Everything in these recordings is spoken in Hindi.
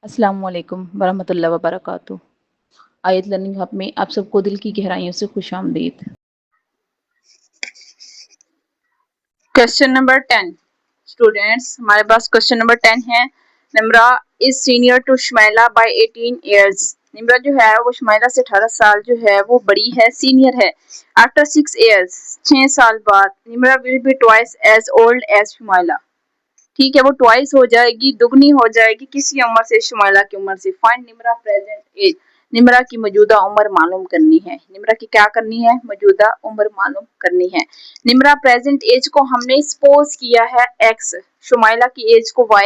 अस्सलामुअलैकुम वरहमतुल्लाहि वबरकातुहू। आयत लर्निंग हब में आप सबको दिल की गहराइयों से खुशामदीद। क्वेश्चन नंबर 10 स्टूडेंट्स, हमारे पास क्वेश्चन नंबर 10 है। Nimra is senior to Shumaila by 18 years. Nimra जो है वो शुमैला से 18 साल जो है वो बड़ी है, सीनियर है। आफ्टर 6 इयर्स, 6 साल बाद, Nimra will be twice as old as Shumaila. ठीक है, वो ट्वाइस हो जाएगी, दुगनी हो जाएगी किसी उम्र से, शुमैला की उम्र से। Find Nimra present age. Nimra की मौजूदा उम्र मालूम करनी है। निम्रा की क्या करनी है? मौजूदा उम्र मालूम करनी है। निम्रा प्रेजेंट एज को हमने सपोज किया है x, शुमैला की एज को y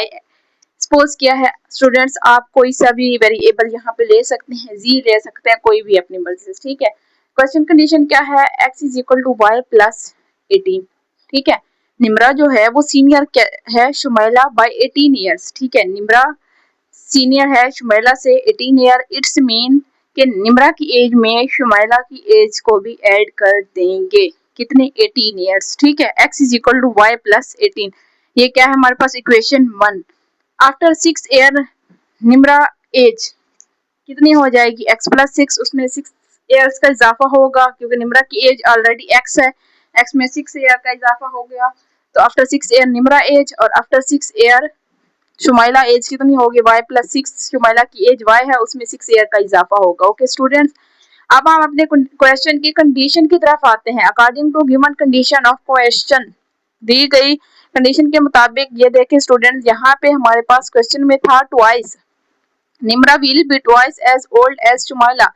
सपोज किया है। स्टूडेंट्स, आप कोई सा भी वेरिएबल यहाँ पे ले सकते हैं, जी ले सकते हैं, कोई भी अपनी मर्जी से। ठीक है, क्वेश्चन कंडीशन क्या है? x is equal to y plus 18। ठीक है, निम्रा जो है वो सीनियर है शुमैला बाय 18 इयर्स। ठीक है, निम्रा सीनियर है शुमैला से 18 ईयर। इट्स मीन कि निम्रा की एज में शुमैला की एज को भी ऐड कर देंगे। कितने? 18 इयर्स। ठीक है, x is equal to y plus 18। ये क्या है हमारे पास? Equation 1। After 6 year Nimra age कितनी हो जाएगी? x प्लस 6, उसमें 6 ईयर्स का इजाफा होगा क्योंकि निम्रा की एज ऑलरेडी x है। x में 6 ईयर का इजाफा हो गया, तो आफ्टर 6 ईयर निम्रा एज, और आफ्टर 6 ईयर शुमैला एज कितनी होगी? y plus 6। शुमैला की एज y है, उसमें 6 ईयर का इजाफा होगा। ओके स्टूडेंट्स, अब हम अपने क्वेश्चन की कंडीशन की तरफ आते हैं। According to given condition of question, दी गई कंडीशन के मुताबिक ये देखें स्टूडेंट्स, यहाँ पे हमारे पास क्वेश्चन में था twice. Nimra will be twice as old as Shumaila.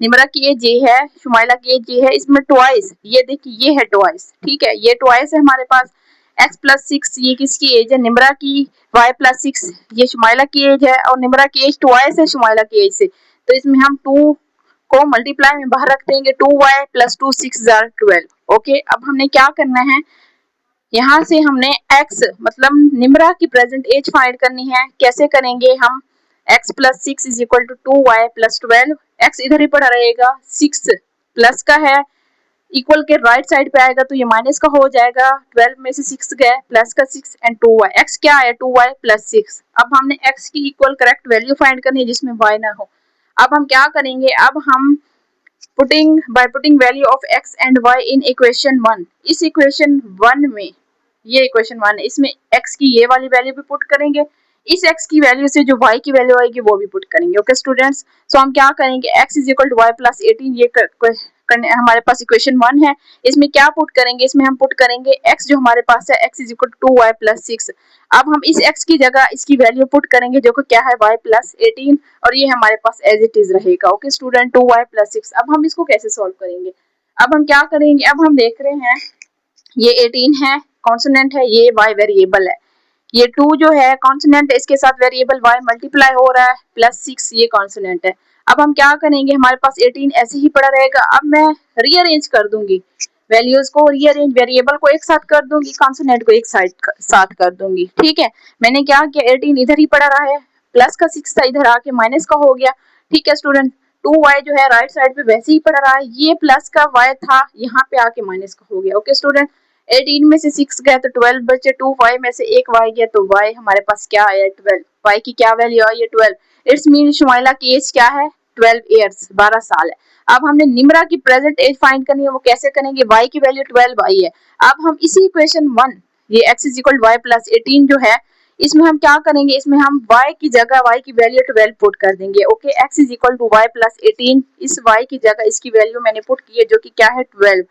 Nimra की एज ये है, शुमैला की एज ये है, इसमें ट्वाइस, ये देखिए ये है ट्वाइस। ठीक है, ये ट्वाइस है हमारे पास। x प्लस 6 ये किसकी एज है? निम्रा की। y प्लस 6 ये शुमैला की एज है, और निम्रा की एज ट्वाइस है शुमैला की एज से, तो इसमें हम 2 को मल्टीप्लाई में बाहर रख देंगे। 2y plus 2 6 12। ओके, अब हमने क्या करना है? यहाँ से हमने x मतलब निम्रा की प्रेजेंट एज फाइंड करनी है। कैसे करेंगे हम? x plus 6 is equal to 2y plus 12। x इधर ही पड़ा रहेगा, 6 प्लस का है, इक्वल के राइट साइड पे आएगा तो ये माइनस का हो जाएगा। 12 में से 6 गए, प्लस का 6 एंड 2y। x क्या है? 2y plus 6। अब हमने x की इक्वल करेक्ट वैल्यू फाइंड करनी है जिसमें y ना हो। अब हम क्या करेंगे? अब हम putting value of x and y in equation 1। इस इक्वेशन 1 में, ये इक्वेशन 1 है, इसमें x की ये वाली वैल्यू भी पुट करेंगे, इस x की वैल्यू से जो y की वैल्यू आएगी वो भी पुट करेंगे। ओके स्टूडेंट्स, सो हम क्या करेंगे? x is equal to y plus 18, ये हमारे पास इक्वेशन 1 है। इसमें क्या पुट करेंगे? इसमें हम पुट करेंगे x जो हमारे पास है, x is equal to 2y plus 6। अब हम इस x की जगह इसकी वैल्यू पुट करेंगे जो कि क्या है? y प्लस 18, और ये हमारे पास एज इट इज रहेगा। Okay student, 2y plus 6। अब हम इसको कैसे सॉल्व करेंगे? अब हम क्या करेंगे? अब हम देख रहे हैं ये 18 है, कॉन्सोनेंट है, ये y वेरिएबल है। ये 2 जो है कॉन्सोनेंट है, इसके साथ वेरिएबल y मल्टीप्लाई हो रहा है, प्लस 6 ये कॉन्सोनेंट है। अब हम क्या करेंगे? हमारे पास 18 ऐसे ही पड़ा रहेगा। अब मैं रीअरेंज कर दूंगी, वैल्यूज को रीअरेंज, वेरिएबल को एक साथ कर दूंगी, कॉन्सोनेंट को एक साथ कर दूंगी। ठीक है, मैंने क्या किया? 18 इधर ही पड़ा रहा है, प्लस का 6 था, इधर आके माइनस का हो गया। ठीक है स्टूडेंट, 2y जो है राइट साइड पे वैसे ही पड़ा रहा है, ये प्लस का y था, यहाँ पे आके माइनस का हो गया। ओके स्टूडेंट, 18 में से 6 गए तो 12 बचे, 2 y में से एक y गया तो y हमारे पास क्या आया? 12। y की क्या वैल्यू आई है? 12। इट्स मीन शुमैला की एज क्या है? 12 इयर्स, 12 साल है। अब हमने निम्रा की प्रेजेंट एज फाइंड करनी है, वो कैसे करेंगे? y की वैल्यू 12 आई है। अब हम इसी इक्वेशन 1, ये x is equal y plus 18 जो है, इसमें हम क्या करेंगे? इसमें हम y की जगह y की वैल्यू 12 पुट कर देंगे। Okay, x is equal to y plus 18, इस y की जगह इसकी वैल्यू मैंने पुट की है जो कि क्या है? 12।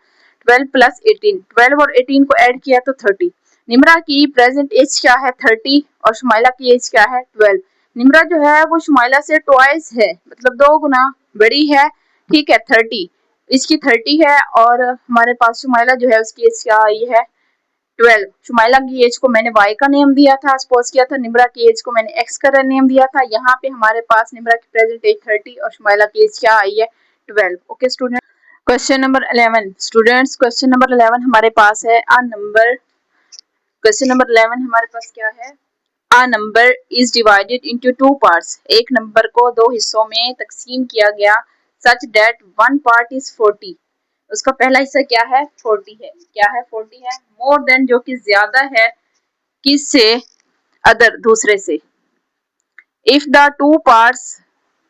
12 प्लस 18, 12 और 18 को ऐड किया तो 30। निम्रा की प्रेजेंट एज क्या है? 30, और शुमैला की एज क्या है? 12। निम्रा जो है वो शुमैला से ट्वाइस है, मतलब 2 गुना बड़ी है। ठीक है, 30 इसकी 30 है, और हमारे पास शुमैला जो है उसकी एज क्या आई है? 12। शुमैला की एज को मैंने y का नेम दिया था, सपोज किया था। निम्रा की एज को मैंने x का नेम दिया था। यहाँ पे हमारे पास निम्रा की प्रेजेंट एज 30 और शुमैला की एज क्या आई है? 12। Okay student, question number 11 students, question number 11 हमारे पास है क्वेश्चन नंबर 11 हमारे पास क्या है? A number is divided into two parts. एक नंबर को दो हिस्सों में तकसीम किया गया, such that one part is 40. उसका पहला हिस्सा क्या है? 40 है। क्या है? 40 है। More than जो कि ज्यादा है, किससे? अदर, दूसरे से। If the two parts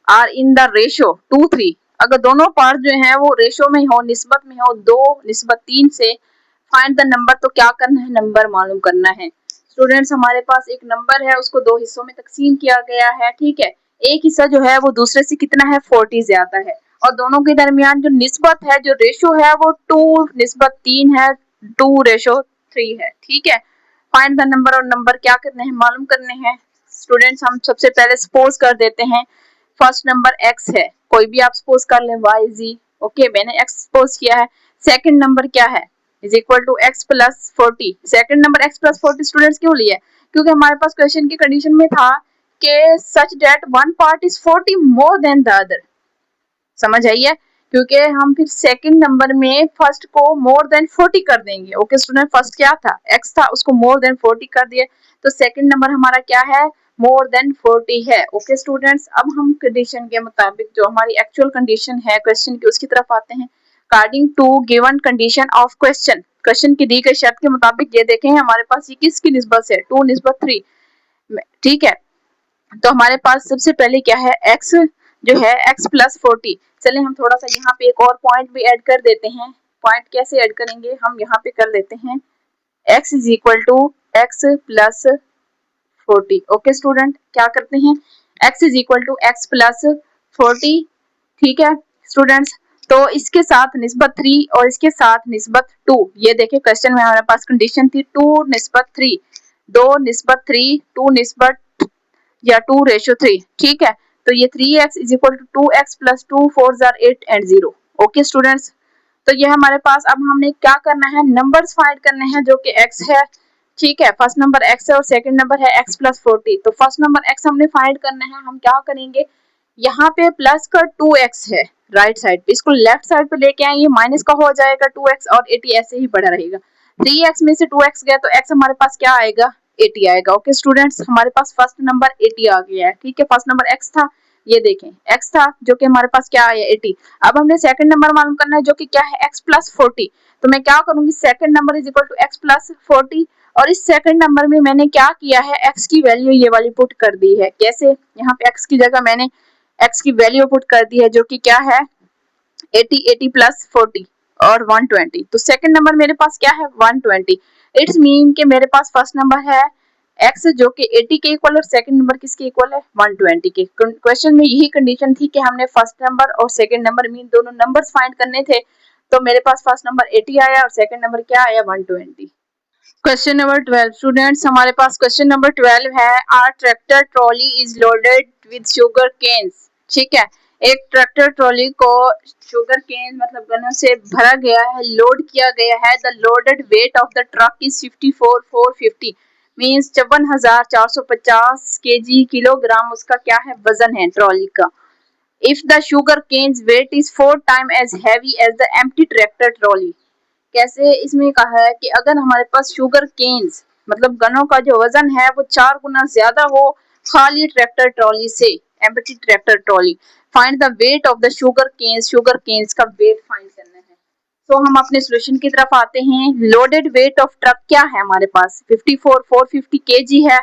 are in the ratio 2:3, अगर दोनों पार्ट जो है वो रेशो में हो, निस्बत में हो 2:3 से, फाइंड द नंबर, तो क्या करना है, नंबर मालूम करना है। स्टूडेंट्स हमारे पास एक नंबर है, उसको दो हिस्सों में तकसीम किया गया है, ठीक है। एक हिस्सा जो है वो दूसरे से कितना है, 40 ज्यादा है, और दोनों के दरमियान जो निस्बत है, जो रेशो है वो 2:3 है, 2:3 है, ठीक है। फाइंड द नंबर, और नंबर क्या करने हैं, मालूम करने हैं। स्टूडेंट्स हम सबसे पहले सपोज कर देते हैं फर्स्ट नंबर x है, कोई भी आप सपोज कर लें y z, ओके, मैंने x सपोज किया है। सेकंड नंबर क्या है, is equal to x plus 40। Second number x plus 40 students क्यों लिया है, क्योंकि हमारे पास क्वेश्चन की कंडीशन में था कि such that one part is 40 more than the other, समझ आई है, क्योंकि हम फिर सेकंड नंबर में फर्स्ट को मोर देन 40 कर देंगे। ओके स्टूडेंट, फर्स्ट क्या था, x था, उसको मोर देन 40 कर दिए, तो सेकंड नंबर हमारा क्या है, मोर देन 40 है। ओके स्टूडेंट्स, अब हम कंडीशन के मुताबिक जो हमारी एक्चुअल कंडीशन है क्वेश्चन की, उसकी तरफ आते हैं। According to given condition of question, question की दी गई शर्त के मुताबिक ये देखें हमारे पास ये किसकी निस्बत है, 2:3, ठीक है। तो हमारे पास सबसे पहले क्या है, x जो है x प्लस 40। चले हम थोड़ा सा यहाँ पे एक और पॉइंट भी ऐड कर देते हैं। पॉइंट कैसे ऐड करेंगे, हम यहाँ पे कर लेते हैं x is equal to x plus 40। Okay student, क्या करते हैं, x is equal to x plus 40, ठीक है स्टूडेंट्स। तो इसके साथ निस्बत 3 और इसके साथ निस्बत 2, ये देखिए क्वेश्चन में हमारे पास कंडीशन थी 2:3, 2:3, 2 या 2:3, ठीक है। तो ये 3x is equal to 2x plus 2 4 जार 8 एंड 0। ओके स्टूडेंट्स, तो ये हमारे पास, अब हमने क्या करना है, नंबर्स फाइंड करने हैं जो कि x है, ठीक है। फर्स्ट नंबर x है और सेकंड नंबर है x प्लस 40। तो फर्स्ट नंबर x हमने फाइंड करना है, हम क्या करेंगे, यहाँ पे प्लस का 2x है राइट साइड पे, इसको लेफ्ट साइड पे लेके आएंगे, माइनस का हो जाएगा 2x और 80 ऐसे ही बढ़ा रहेगा। 3x में से 2x गया तो x हमारे पास क्या आएगा, 80 आएगा। ओके स्टूडेंट्स, हमारे पास फर्स्ट नंबर 80 आ गया है, ठीक है। फर्स्ट नंबर x था, ये देखें x था जो कि हमारे पास क्या आया 80। अब हमने सेकंड नंबर मालूम करना है जो कि क्या है x प्लस 40। तो मैं क्या करूंगी, second number is equal to x plus 40, और इस सेकंड नंबर में मैंने क्या किया है, x की वैल्यू ये वाली पुट कर दी है। कैसे, यहाँ पे x की जगह मैंने x की वैल्यू पुट कर दी है जो कि क्या है 80, 80 प्लस 40 और 120। तो सेकंड नंबर मेरे पास क्या है 120। इट्स मीन कि मेरे पास फर्स्ट नंबर है x जो कि 80 के इक्वल और सेकंड नंबर किसके इक्वल है 120 के। क्वेश्चन में यही कंडीशन थी कि हमने फर्स्ट नंबर और सेकंड नंबर मीन दोनों नंबर्स फाइंड करने थे। तो मेरे पास फर्स्ट नंबर 80 आया और सेकंड नंबर क्या आया 120। क्वेश्चन नंबर 12 स्टूडेंट्स, हमारे पास क्वेश्चन नंबर 12 है, are tractor trolley is loaded with sugar canes, ठीक है। एक ट्रैक्टर ट्रॉली को शुगर केन मतलब गन्नों से भरा गया है, लोड किया गया है। The loaded weight of the truck is 54,450 means 54,450 KG kilogram, उसका क्या है वजन है ट्रॉली का। If the sugar canes weight is 4 time as heavy as the empty tractor trolley, कैसे, इसमें कहा है कि अगर हमारे पास शुगर केन्स मतलब गन्नों का जो वजन है वो 4 गुना ज्यादा हो खाली ट्रैक्टर ट्रॉली से, empty tractor trolley, find the weight of the sugar canes का वेट फाइंड करना है। तो हम अपने सॉल्यूशन की तरफ आते हैं। लोडेड वेट ऑफ ट्रक क्या है हमारे पास 54,450 केजी है,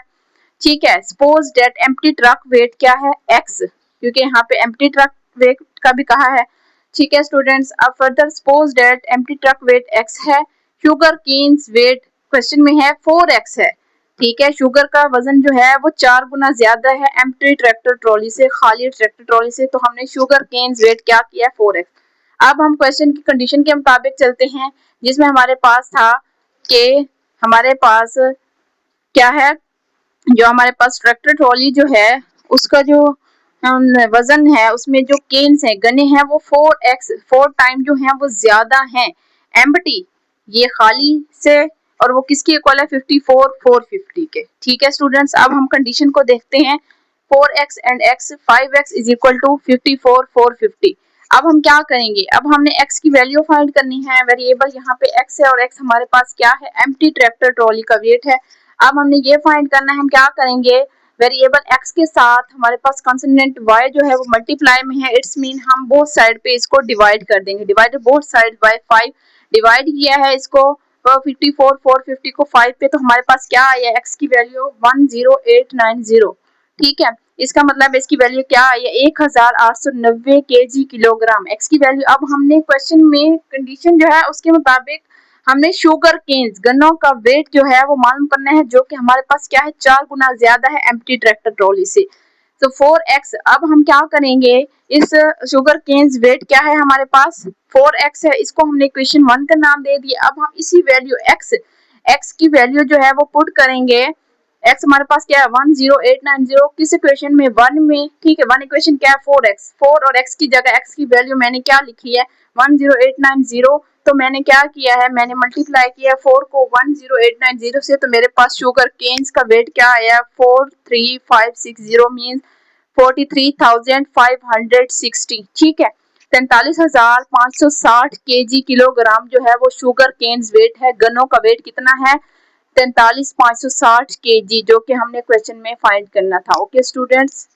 ठीक है। Suppose that empty truck weight क्या है x, क्योंकि यहाँ पे एम्प्टी ट्रक वेट का भी कहा है, ठीक है स्टूडेंट्स। अब further suppose that empty truck weight x है, शुगर केन्स वेट क्वेश्चन में है 4x है, ठीक है। शुगर का वजन जो है वो 4 गुना ज्यादा है एम्प्टी ट्रैक्टर ट्रॉली से, खाली ट्रैक्टर ट्रॉली से। तो हमने शुगर केन्स वेट क्या किया 4x। अब हम क्वेश्चन की कंडीशन के मुताबिक चलते हैं, जिसमें हमारे पास था कि हमारे पास क्या है, जो हमारे पास ट्रैक्टर ट्रॉली जो है उसका जो वजन है उसमें जो केन्स है गने हैं वो 4 टाइम जो है वो ज्यादा हैं एम्प्टी ये खाली से, और वो किसकी इक्वल है 54,450 के, ठीक है स्टूडेंट्स। अब हम कंडीशन को देखते हैं 4x and x 5x is equal to 54,450। अब हम क्या करेंगे, अब हमने x की वैल्यू फाइंड करनी है। वेरिएबल यहाँ पे x है और x हमारे पास क्या है एम्प्टी ट्रैक्टर ट्रॉली का वेट है। अब हमने ये फाइंड करना है, हम क्या करेंगे, वेरिएबल x के साथ हमारे पास कॉन्स्टेंट y जो है वो मल्टीप्लाई में है, इट्स मीन हम बोथ साइड पे इसको डिवाइड कर देंगे, divide both side by 5, divide किया है इसको 54,450 को 5 पे, तो हमारे पास क्या आया x की वैल्यू 10890, ठीक है। इसका मतलब इसकी वैल्यू क्या आई है 1890 केजी किलोग्राम। एक्स की वैल्यू, अब हमने क्वेश्चन में कंडीशन जो है उसके मुताबिक हमने शुगर केन्स गन्नों का वेट जो है वो मालूम करना है, जो कि हमारे पास क्या है 4 गुना ज्यादा है एम्प्टी ट्रैक्टर ट्रॉली से। तो 4x, अब हम क्या करेंगे, इस शुगर केन्स वेट क्या है हमारे पास 4x है, इसको हमने इक्वेशन 1 का नाम दे दिया। अब हम इसी वैल्यू x की वैल्यू जो है वो पुट करेंगे। x हमारे पास क्या है 10890, किस इक्वेशन में 1 में, ठीक है 1 इक्वेशन क्या है 4x, 4 और x की जगह x की वैल्यू मैंने क्या लिखी है 10890, तो मैंने क्या किया है मैंने मल्टीप्लाई किया 4 को 10890 से, तो मेरे पास शुगर केन्स का वेट क्या आया 43560 मींस 43,560, ठीक है 43,560 केजी किलोग्राम जो है वो शुगर केन्स वेट है। गन्नों का वेट कितना है 43,560 केजी, जो कि हमने क्वेश्चन में फाइंड करना था। Okay students.